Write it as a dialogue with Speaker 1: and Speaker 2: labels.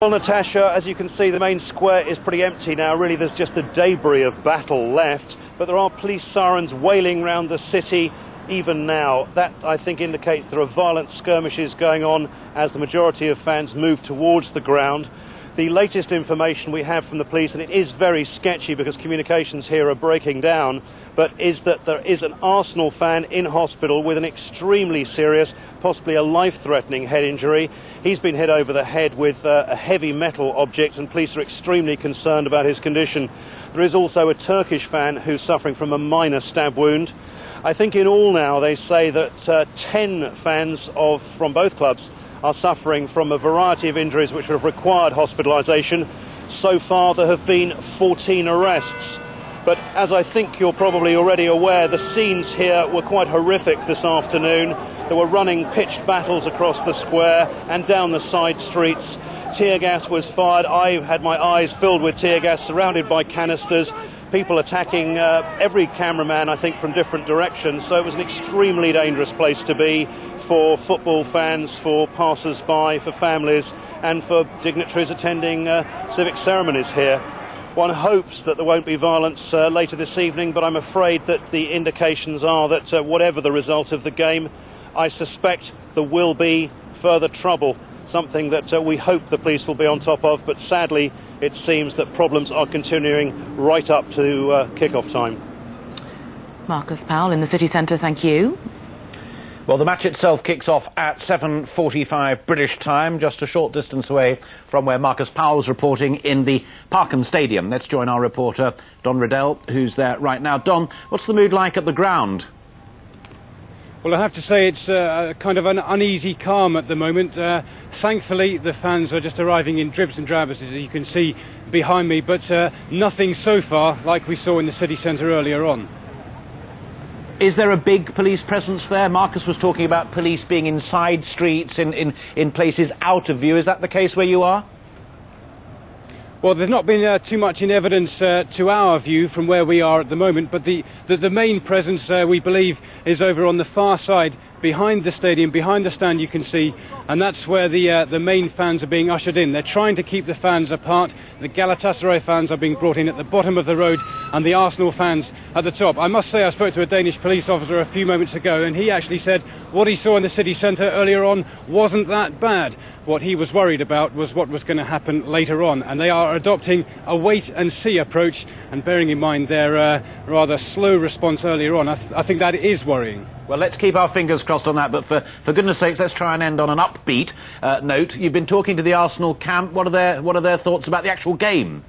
Speaker 1: Well, Natasha, as you can see, the main square is pretty empty now. Really, there's just a debris of battle left, but there are police sirens wailing around the city even now. That, I think, indicates there are violent skirmishes going on as the majority of fans move towards the ground. The latest information we have from the police, and it is very sketchy because communications here are breaking down, but is that there is an Arsenal fan in hospital with an extremely serious, possibly a life-threatening head injury. He's been hit over the head with a heavy metal object, and police are extremely concerned about his condition. There is also a Turkish fan who's suffering from a minor stab wound. I think in all now they say that 10 fans from both clubs are suffering from a variety of injuries which have required hospitalisation. So far there have been 14 arrests. But as I think you're probably already aware, the scenes here were quite horrific this afternoon. There were running pitched battles across the square and down the side streets. Tear gas was fired. I had my eyes filled with tear gas, surrounded by canisters, people attacking every cameraman, I think, from different directions. So it was an extremely dangerous place to be for football fans, for passers-by, for families, and for dignitaries attending civic ceremonies here. One hopes that there won't be violence later this evening, but I'm afraid that the indications are that whatever the result of the game, I suspect there will be further trouble, something that we hope the police will be on top of, but sadly it seems that problems are continuing right up to kick-off time.
Speaker 2: Marcus Powell in the city centre, thank you.
Speaker 3: Well, the match itself kicks off at 7:45 British time, just a short distance away from where Marcus Powell's reporting in the Parkham Stadium. Let's join our reporter, Don Riddell, who's there right now. Don, what's the mood like at the ground?
Speaker 4: Well, I have to say it's kind of an uneasy calm at the moment. Thankfully, the fans are just arriving in dribs and drabs, as you can see behind me, but nothing so far like we saw in the city centre earlier on.
Speaker 3: Is there a big police presence there? Marcus was talking about police being in side streets, in places out of view. Is that the case where you are?
Speaker 4: Well, there's not been too much in evidence to our view from where we are at the moment, but the main presence, we believe, is over on the far side, behind the stadium, behind the stand you can see, and that's where the main fans are being ushered in. They're trying to keep the fans apart. The Galatasray fans are being brought in at the bottom of the road, and the Arsenal fans at the top. I must say, I spoke to a Danish police officer a few moments ago, and he actually said what he saw in the city centre earlier on wasn't that bad. What he was worried about was what was going to happen later on, and they are adopting a wait-and-see approach, and bearing in mind their rather slow response earlier on, I think that is worrying.
Speaker 3: Well, let's keep our fingers crossed on that, but for goodness sakes, let's try and end on an upbeat note. You've been talking to the Arsenal camp. What are their thoughts about the actual game?